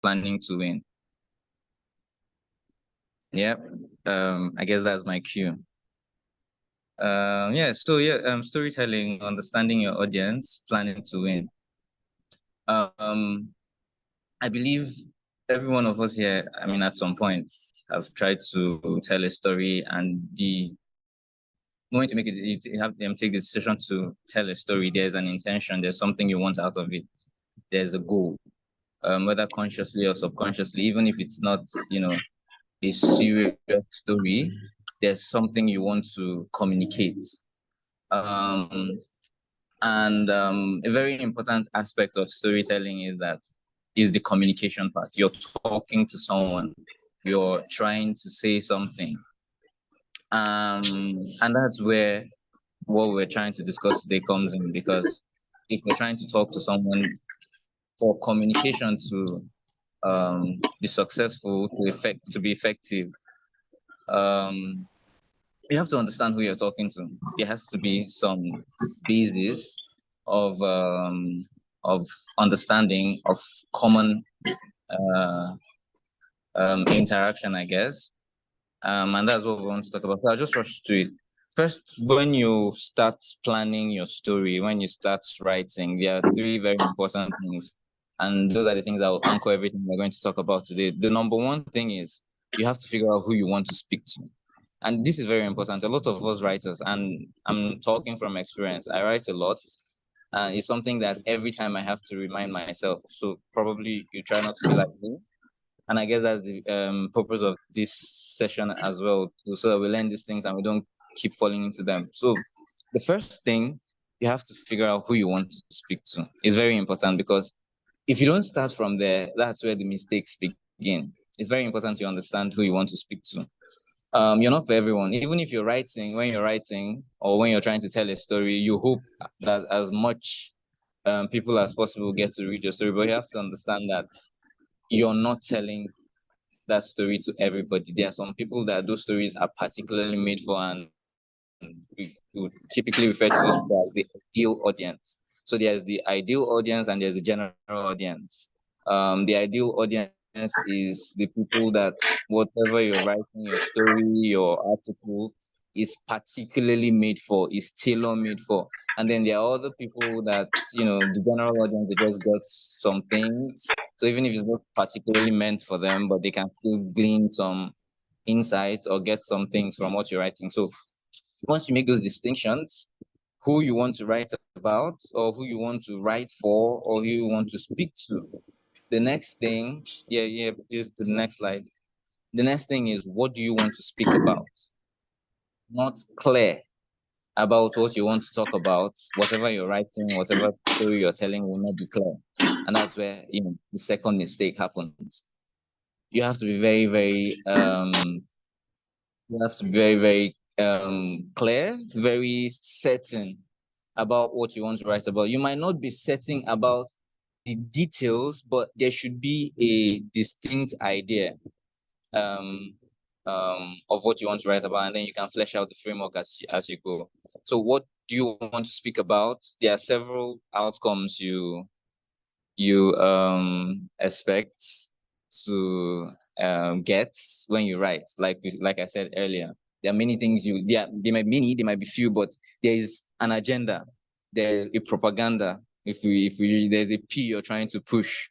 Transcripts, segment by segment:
planning to win. Yep. I guess that's my cue. Storytelling, understanding your audience, planning to win. I believe every one of us here, I mean, at some point, have tried to tell a story, and the moment you make it, you have them take the decision to tell a story. There's an intention. There's something you want out of it. There's a goal, whether consciously or subconsciously. Even if it's not, a serious story, there's something you want to communicate. And a very important aspect of storytelling is the communication part. You're talking to someone, you're trying to say something. And that's where what we're trying to discuss today comes in, because if you're trying to talk to someone, for communication to be successful, to be effective, you have to understand who you're talking to. There has to be some basis of understanding of common interaction, I guess. And that's what we want to talk about. So I'll just rush to it. First, when you start planning your story, when you start writing, there are three very important things. And those are the things that will anchor everything we're going to talk about today. The number one thing is you have to figure out who you want to speak to. And this is very important. A lot of us writers, and I'm talking from experience, I write a lot. And it's something that every time I have to remind myself. So probably you try not to be like me. And I guess that's the purpose of this session as well, so that we learn these things and we don't keep falling into them. So the first thing, you have to figure out who you want to speak to. It's very important, because if you don't start from there, that's where the mistakes begin. It's very important to understand who you want to speak to. You're not for everyone. Even if when you're writing or when you're trying to tell a story, you hope that as much people as possible get to read your story, but you have to understand that you're not telling that story to everybody. There are some people that those stories are particularly made for, and we would typically refer to those people as the ideal audience. So there's the ideal audience and there's the general audience. The ideal audience is the people that whatever you're writing, your story, your article, is particularly made for, is tailor-made for. And then there are other people that, the general audience, they just get some things. So even if it's not particularly meant for them, but they can still glean some insights or get some things from what you're writing. So once you make those distinctions, who you want to write about, or who you want to write for, or who you want to speak to, the next thing, just the next slide. The next thing is, what do you want to speak about? Not clear about what you want to talk about, whatever you're writing, whatever story you're telling will not be clear. And that's where, the second mistake happens. You have to be very, very, clear, very certain about what you want to write about. You might not be certain about the details, but there should be a distinct idea of what you want to write about, and then you can flesh out the framework as you go. So what do you want to speak about? There are several outcomes you expect to get when you write. Like I said earlier, there are many things they might be many, they might be few, but there is an agenda, there's a propaganda. If we there's a P you're trying to push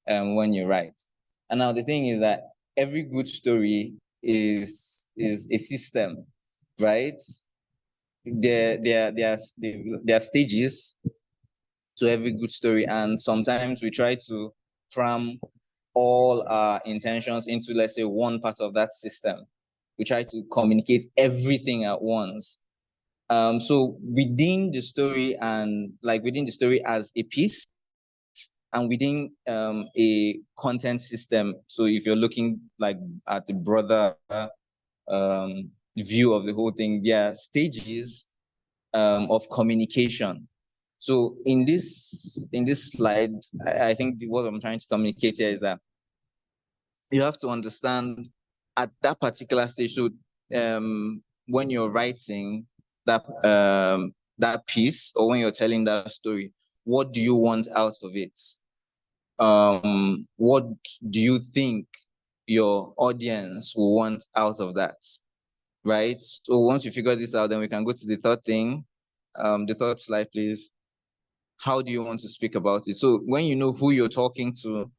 when you write. And now the thing is that every good story is a system, right? There are stages to every good story, and sometimes we try to cram all our intentions into, let's say, one part of that system. We try to communicate everything at once. So within the story, and within the story as a piece, and within a content system. So if you're looking at the broader view of the whole thing, there are stages of communication. So in this slide, I think what I'm trying to communicate here is that you have to understand at that particular stage. So when you're writing that piece, or when you're telling that story, what do you want out of it? what do you think your audience will want out of that, right? So once you figure this out, then we can go to the third thing. The third slide, please. How do you want to speak about it? So when you know who you're talking to,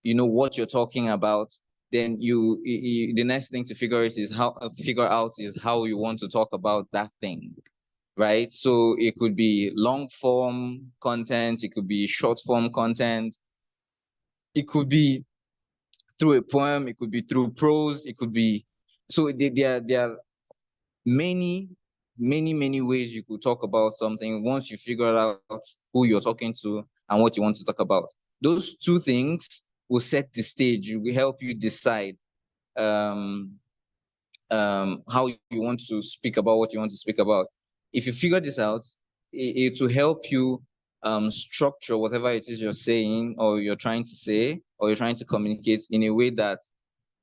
you know what you're talking about, then the next thing to figure out is how you want to talk about that thing, right? So it could be long form content, it could be short form content, it could be through a poem, it could be through prose, it could be, so there are many, many ways you could talk about something once you figure out who you're talking to and what you want to talk about. Those two things will set the stage, will help you decide how you want to speak about what you want to speak about. If you figure this out, it will help you structure whatever it is you're saying or you're trying to say or you're trying to communicate in a way that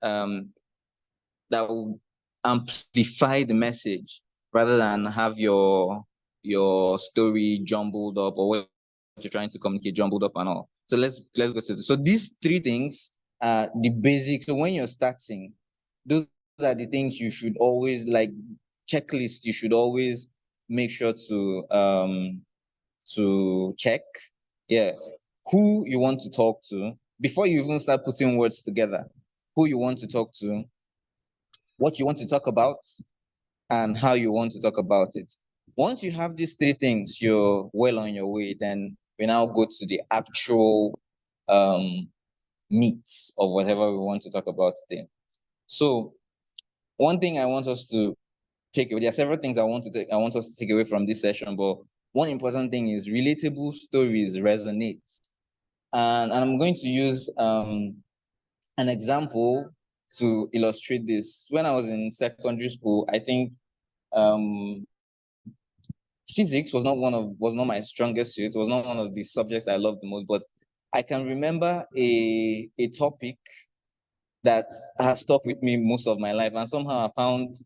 that will amplify the message rather than have your story jumbled up or what you're trying to communicate jumbled up and all. So let's go to this. So these three things are the basics. So when you're starting, those are the things you should always, like checklist, you should always make sure to check. Yeah. Who you want to talk to before you even start putting words together. Who you want to talk to, what you want to talk about, and how you want to talk about it. Once you have these three things, you're well on your way. Then we now go to the actual meat of whatever we want to talk about today. So one thing I want us to take away, there are several things I want us to take away from this session, but one important thing is relatable stories resonate. And I'm going to use an example to illustrate this. When I was in secondary school, I think physics was not my strongest suit. It was not one of the subjects I loved the most, but I can remember a topic that has stuck with me most of my life, and somehow I found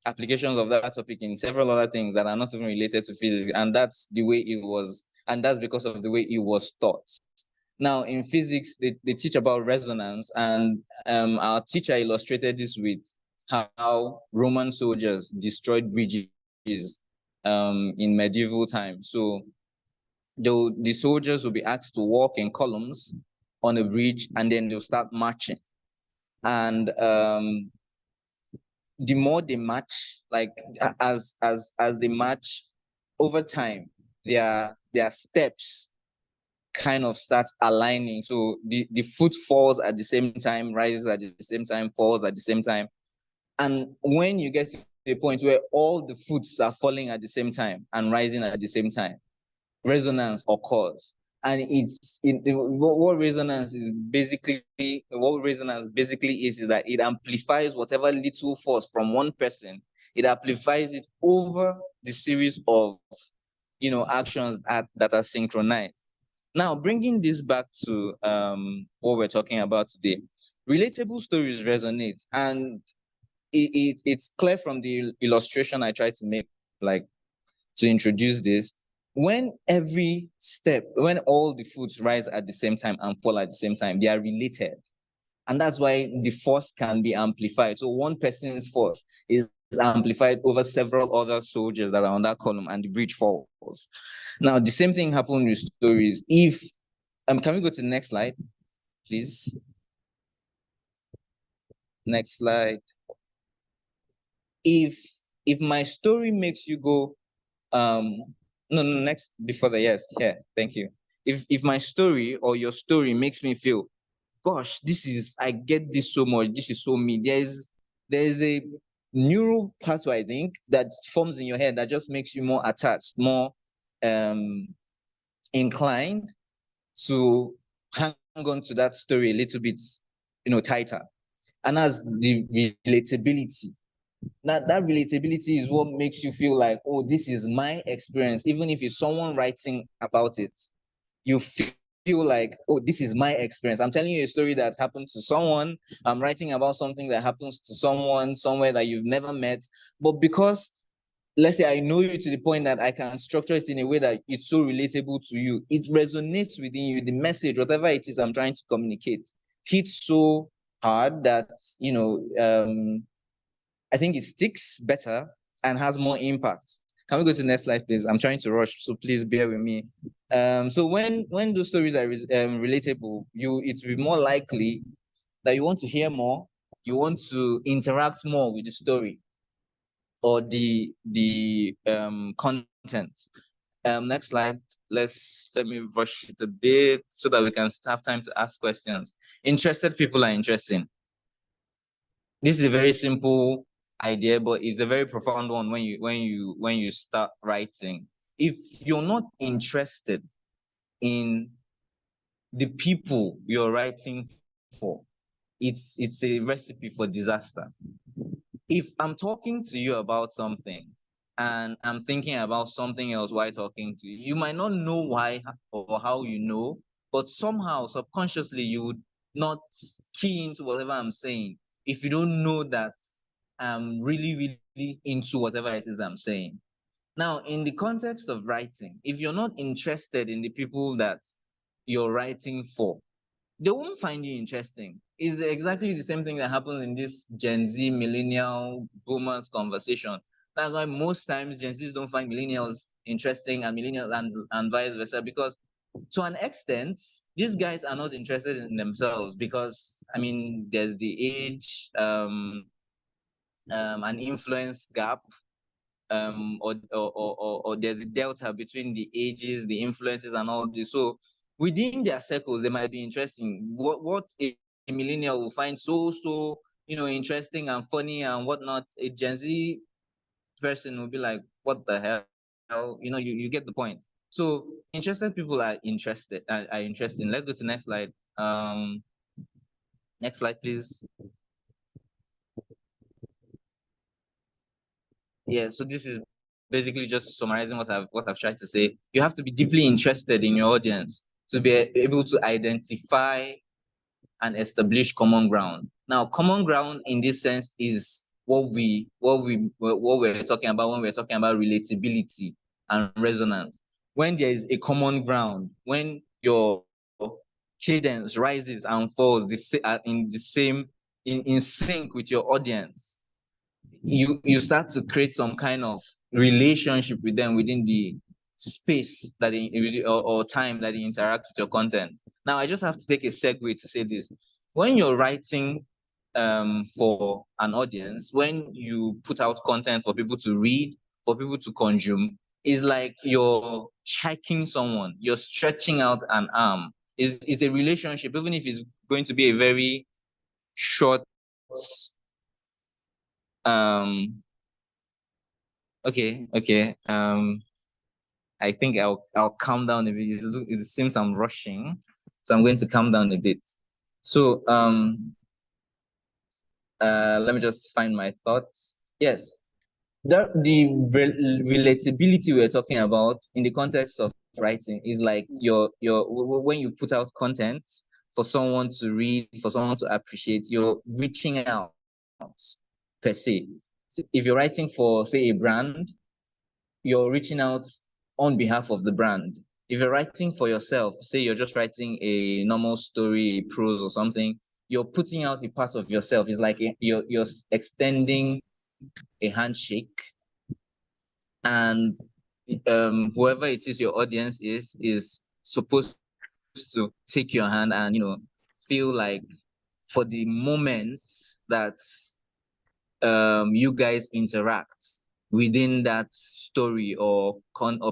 applications of that topic in several other things that are not even related to physics, and that's the way it was, and that's because of the way it was taught. Now in physics, they teach about resonance, and our teacher illustrated this with how Roman soldiers destroyed bridges in medieval times. So the soldiers will be asked to walk in columns on a bridge, and then they'll start marching. And the more they march, like as they march over time, their steps kind of start aligning. So the foot falls at the same time, rises at the same time, falls at the same time. And when you get to the point where all the foots are falling at the same time and rising at the same time, resonance occurs. And what resonance basically is that it amplifies whatever little force from one person. It amplifies it over the series of actions that are synchronized. Now, bringing this back to what we're talking about today, relatable stories resonate, and it's clear from the illustration I tried to make, like to introduce this. When all the foods rise at the same time and fall at the same time, they are related. And that's why the force can be amplified. So one person's force is amplified over several other soldiers that are on that column, and the bridge falls. Now, the same thing happened with stories. If can we go to the next slide, please? Next slide. If my story makes you go, no, next, before the, yes, yeah, thank you. If my story or your story makes me feel, gosh, I get this so much, this is so me, there's a neural pathway, I think, that forms in your head that just makes you more attached, more inclined to hang on to that story a little bit, tighter. And as the relatability. Now, that relatability is what makes you feel like, oh, this is my experience. Even if it's someone writing about it, you feel like, oh, this is my experience. I'm telling you a story that happened to someone. I'm writing about something that happens to someone somewhere that you've never met. But because let's say I know you to the point that I can structure it in a way that it's so relatable to you. It resonates within you. The message, whatever it is I'm trying to communicate, hits so hard that, I think it sticks better and has more impact. Can we go to the next slide, please? I'm trying to rush, so please bear with me. So when those stories are relatable, it will be more likely that you want to hear more, you want to interact more with the story or the content. Next slide. Let me rush it a bit so that we can have time to ask questions. Interested people are interesting. This is a very simple idea, but it's a very profound one when you start writing. If you're not interested in the people you're writing for, it's a recipe for disaster. If I'm talking to you about something and I'm thinking about something else while talking to you, you might not know why or how you know, but somehow subconsciously you would not key into whatever I'm saying if you don't know that I'm really, really into whatever it is I'm saying. Now, in the context of writing, if you're not interested in the people that you're writing for, they won't find you interesting. It's exactly the same thing that happens in this Gen Z millennial boomers conversation. That's why most times Gen Zs don't find millennials interesting and millennials and vice versa, because to an extent, these guys are not interested in themselves because, I mean, there's the age, an influence gap, or there's a delta between the ages, the influences, and all this. So within their circles, they might be interesting. What a millennial will find so interesting and funny and whatnot, a Gen Z person will be like, what the hell? You get the point. So interested people are interested. Are interesting. Let's go to the next slide. Next slide, please. Yeah, so this is basically just summarizing what I've tried to say. You have to be deeply interested in your audience to be able to identify and establish common ground. Now, common ground in this sense is what we're talking about when we're talking about relatability and resonance. When there is a common ground, when your cadence rises and falls in sync with your audience, you start to create some kind of relationship with them within the space that or time that they interact with your content. Now, I just have to take a segue to say this. When you're writing for an audience, when you put out content for people to read, for people to consume, it's like you're checking someone, you're stretching out an arm. It's a relationship, even if it's going to be a very short um okay. I think I'll calm down a bit. It seems I'm rushing, so I'm going to calm down a bit. So let me just find my thoughts. Yes, the relatability we're talking about in the context of writing is like your when you put out content for someone to read, for someone to appreciate, you're reaching out per se. If you're writing for, say, a brand, you're reaching out on behalf of the brand. If you're writing for yourself, say you're just writing a normal story, a prose or something, you're putting out a part of yourself. It's like you're extending a handshake, and whoever it is your audience is supposed to take your hand and feel like for the moment that you guys interact within that story or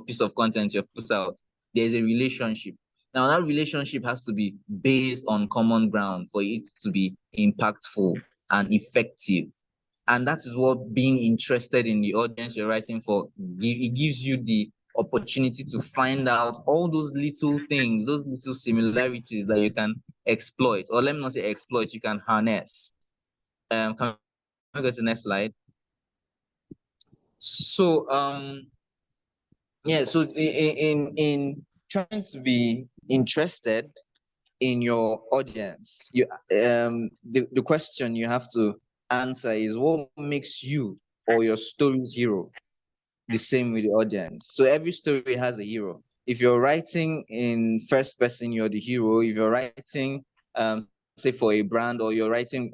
piece of content you've put out, there's a relationship. Now, that relationship has to be based on common ground for it to be impactful and effective. And that is what being interested in the audience you're writing for, it gives you the opportunity to find out all those little things, those little similarities that you can exploit, or let me not say exploit, you can harness. Can we go to the next slide? So yeah, so in trying to be interested in your audience, the question you have to answer is, what makes you or your story's hero? the same with the audience. So every story has a hero. If you're writing in first person, you're the hero. If you're writing, say for a brand, or you're writing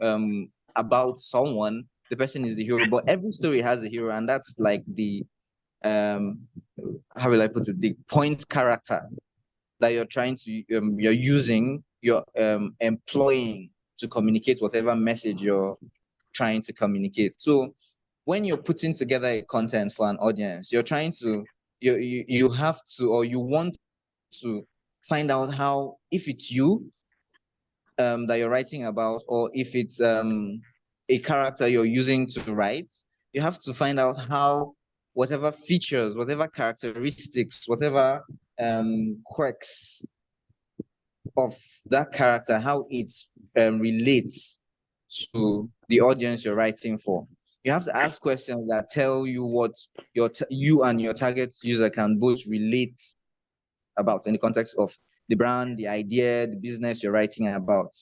about someone, the person is the hero. But every story has a hero, and that's like the how will I put it? The point character that you're trying to you're using, you're employing to communicate whatever message you're trying to communicate. So when you're putting together a content for an audience, you're trying to you have to, or you want to find out how, if it's you that you're writing about, or if it's a character you're using to write, you have to find out how whatever features, whatever characteristics, whatever quirks of that character, how it relates to the audience you're writing for. You have to ask questions that tell you what you and your target user can both relate about in the context of the brand, the idea, the business you're writing about.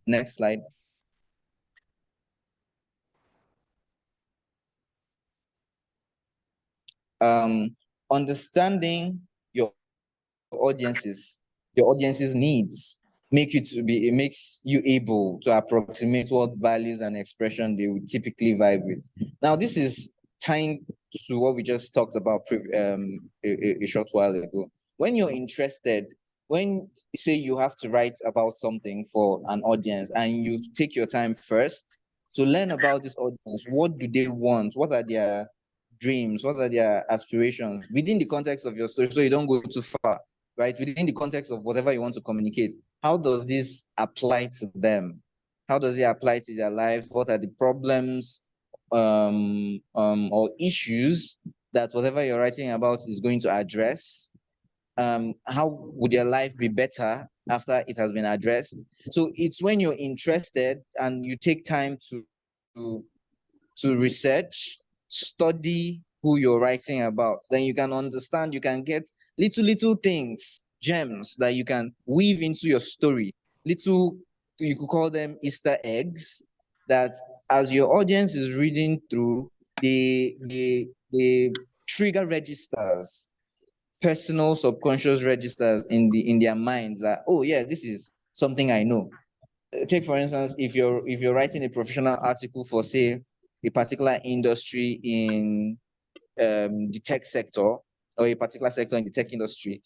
Next slide. Understanding your audience's needs it makes you able to approximate what values and expression they would typically vibe with. Now, this is tying to what we just talked about a short while ago. When you're interested, when say you have to write about something for an audience, and you take your time first to learn about this audience, what do they want? What are their dreams? What are their aspirations within the context of your story, so you don't go too far, right? Within the context of whatever you want to communicate, how does this apply to them? How does it apply to their life? What are the problems or issues that whatever you're writing about is going to address? How would your life be better after it has been addressed? So it's when you're interested and you take time to research, study who you're writing about. Then you can understand, you can get little things, gems that you can weave into your story. Little, you could call them Easter eggs, that as your audience is reading through, they trigger registers, personal subconscious registers in their minds, that, oh yeah, this is something I know. Take for instance, if you're writing a professional article for, say, a particular industry in the tech sector, or a particular sector in the tech industry,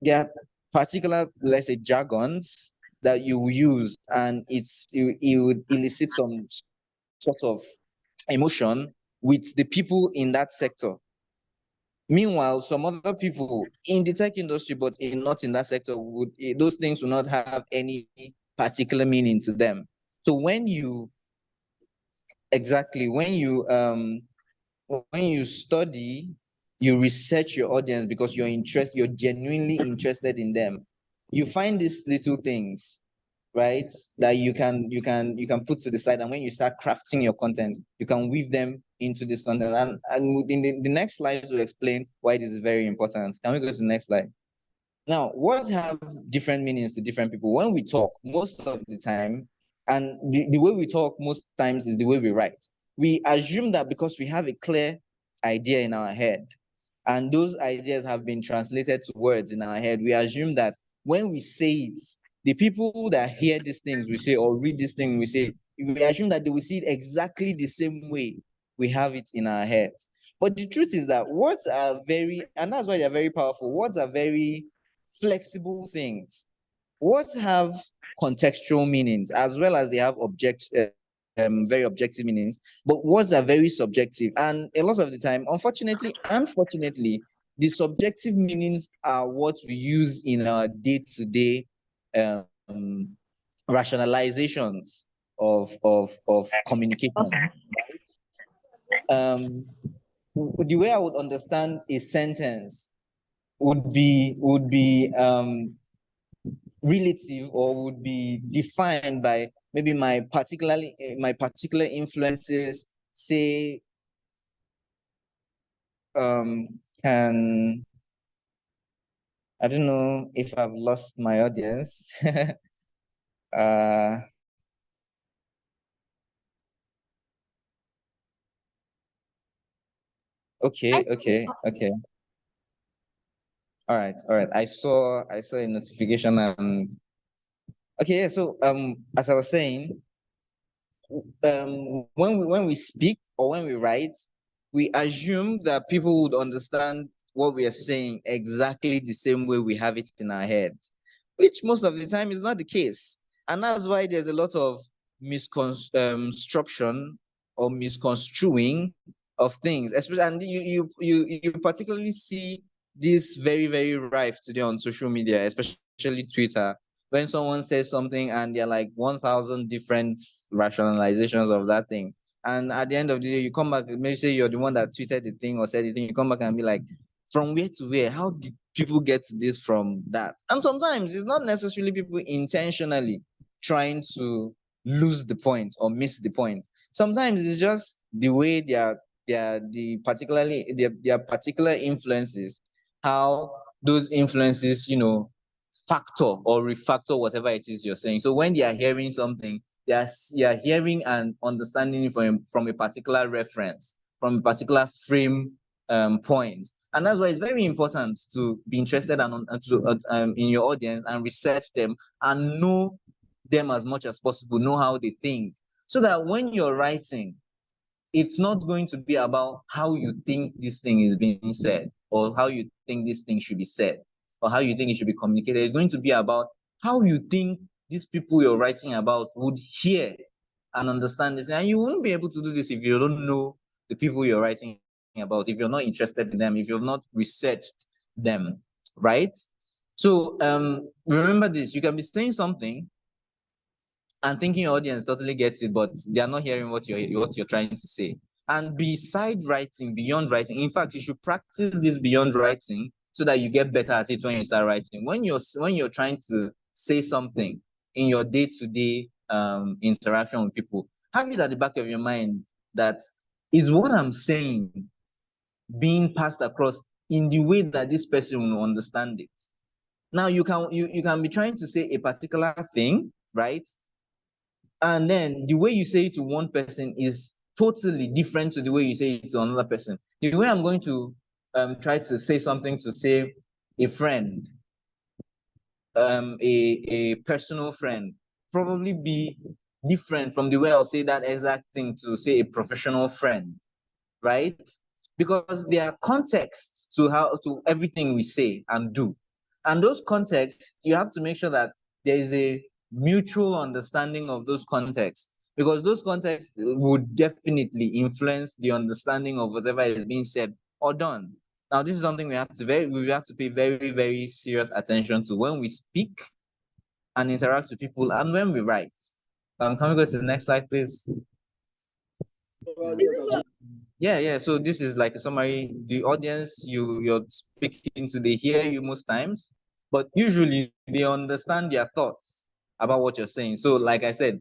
there are particular, let's say, jargons that you use, and it would elicit some sort of emotion with the people in that sector. Meanwhile, some other people in the tech industry, but not in that sector, those things will not have any particular meaning to them. So when you study, you research your audience because you're genuinely interested in them. You find these little things, right, that you can put to the side, and when you start crafting your content, you can weave them into this content. And in the next slides will explain why this is very important. Can we go to the next slide? Now, words have different meanings to different people. When we talk, most of the time, and the way we talk most times is the way we write. We assume that because we have a clear idea in our head, and those ideas have been translated to words in our head, we assume that when we say it, the people that hear these things we say, or read this thing we say, we assume that they will see it exactly the same way we have it in our heads. But the truth is that words are very, and that's why they're very powerful. Words are very flexible things. Words have contextual meanings as well as they have very objective meanings, but words are very subjective. And a lot of the time, unfortunately, the subjective meanings are what we use in our day-to-day rationalizations of communication. The way I would understand a sentence would be relative, or would be defined by maybe my particular influences. Say, can I don't know if I've lost my audience. uh Okay. All right. I saw a notification and okay, yeah. So as I was saying, when we speak or when we write, we assume that people would understand what we are saying exactly the same way we have it in our head, which most of the time is not the case. And that's why there's a lot of misconstruction or misconstruing of things, especially, and you particularly see this very, very rife today on social media, especially Twitter, when someone says something and there are like 1,000 different rationalizations of that thing. And at the end of the day, you come back, maybe say you're the one that tweeted the thing or said the thing, you come back and be like, from where to where? How did people get this from that? And sometimes it's not necessarily people intentionally trying to lose the point or miss the point. Sometimes it's just the way their particular influences, how those influences, factor or refactor whatever it is you're saying. So when they are hearing something, they are hearing and understanding from a particular reference, from a particular frame point. And that's why it's very important to be interested in your audience and research them and know them as much as possible, know how they think, so that when you're writing, it's not going to be about how you think this thing is being said or how you think this thing should be said or how you think it should be communicated. It's going to be about how you think these people you're writing about would hear and understand this. And you won't be able to do this if you don't know the people you're writing about, if you're not interested in them, if you've not researched them, right? So remember this, you can be saying something and thinking your audience totally gets it, but they are not hearing what you're trying to say. And beside writing, beyond writing, in fact, you should practice this beyond writing so that you get better at it when you start writing. When you're trying to say something in your day-to-day interaction with people, have it at the back of your mind that is what I'm saying being passed across in the way that this person will understand it. Now you can be trying to say a particular thing, right? And then the way you say it to one person is totally different to the way you say it to another person. The way I'm going to try to say something to say a friend, a personal friend, probably be different from the way I'll say that exact thing to say a professional friend, right? Because there are contexts to everything we say and do. And those contexts, you have to make sure that there is a mutual understanding of those contexts, because those contexts would definitely influence the understanding of whatever is being said or done. Now, this is something we have to pay very, very serious attention to when we speak and interact with people and when we write. Can we go to the next slide, please? Yeah. So this is like a summary. The audience you're speaking to, they hear you most times, but usually they understand their thoughts about what you're saying. So, like I said,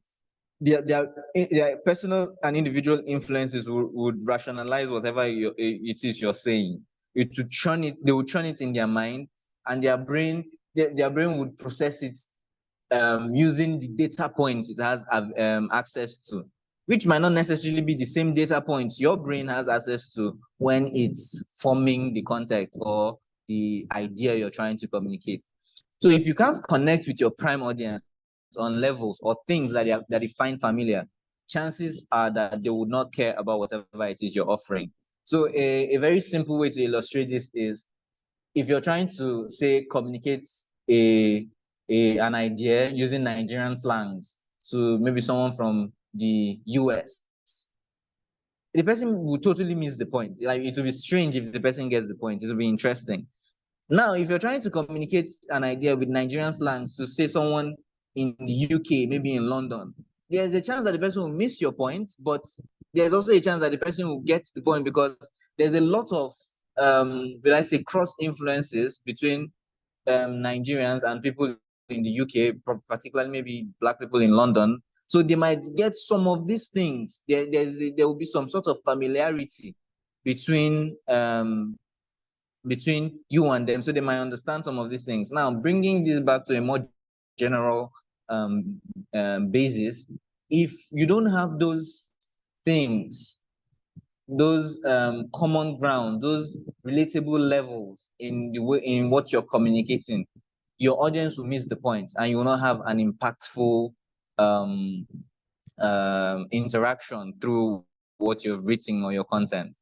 their personal and individual influences would rationalize whatever it is you're saying. It would churn it. They would churn it in their mind, and their brain would process it using the data points it has access to, which might not necessarily be the same data points your brain has access to when it's forming the context or the idea you're trying to communicate. So if you can't connect with your prime audience on levels or things that they find familiar, chances are that they would not care about whatever it is you're offering. So a very simple way to illustrate this is, if you're trying to say communicate an idea using Nigerian slangs to maybe someone from the US, the person will totally miss the point. Like, it will be strange if the person gets the point. It will be interesting. Now, if you're trying to communicate an idea with Nigerian slangs to say someone in the UK, maybe in London, there's a chance that the person will miss your point, but there's also a chance that the person will get the point, because there's a lot of will I say cross influences between Nigerians and people in the UK, particularly maybe Black people in London. So they might get some of these things. There will be some sort of familiarity between you and them, so they might understand some of these things. Now, bringing this back to a more general basis, if you don't have those things common ground, those relatable levels in the way in what you're communicating, your audience will miss the point and you will not have an impactful interaction through what you've written or your content.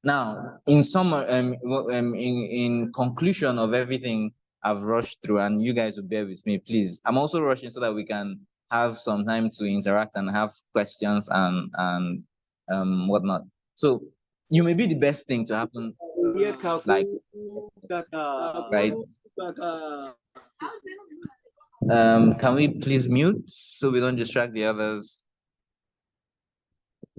Now, in summer, in conclusion of everything I've rushed through, and you guys will bear with me, please. I'm also rushing so that we can have some time to interact and have questions and whatnot. So, you may be the best thing to happen, like, right? Can we please mute so we don't distract the others?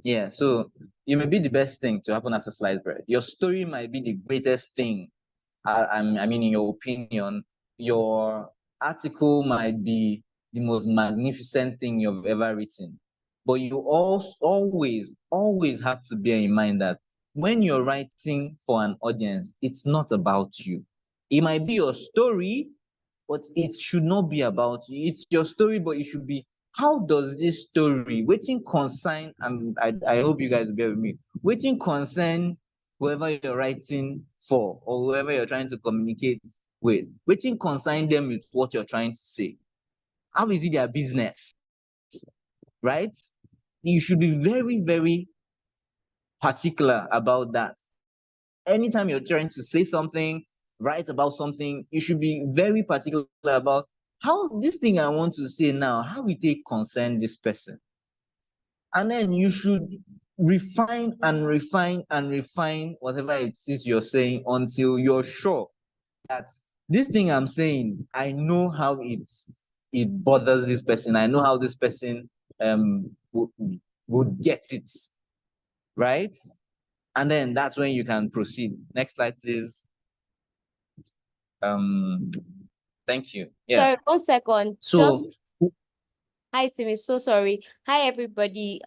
Yeah, so you may be the best thing to happen after sliced bread. Your story might be the greatest thing. I mean, in your opinion, your article might be the most magnificent thing you've ever written. But you also always have to bear in mind that when you're writing for an audience, it's not about you. It might be your story, but it should not be about you. It's your story, but it should be, how does this story, waiting concern, and I hope you guys will bear with me, waiting concern whoever you're writing for or whoever you're trying to communicate with, waiting concern them with what you're trying to say. How is it their business? Right? You should be very, very particular about that. Anytime you're trying to say something, write about something, you should be very particular about how this thing I want to say now, how will they concern this person? And then you should refine and refine and refine whatever it is you're saying until you're sure that this thing I'm saying, I know how it bothers this person. I know how this person would get it, right? And then that's when you can proceed. Next slide, please. Thank you. Yeah. Sorry, 1 second. So, hi, Simi. So sorry. Hi, everybody.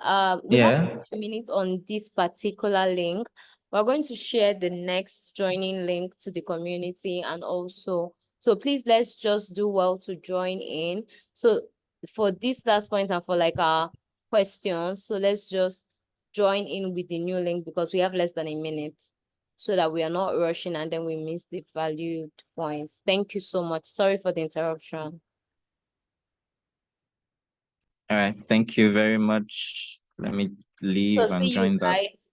We have a minute on this particular link. We're going to share the next joining link to the community, and also, so please let's just do well to join in. So for this last point and for like our questions, so let's just join in with the new link because we have less than a minute, so that we are not rushing and then we miss the valued points. Thank you so much. Sorry for the interruption. All right, thank you very much. Let me leave and join that. Guys.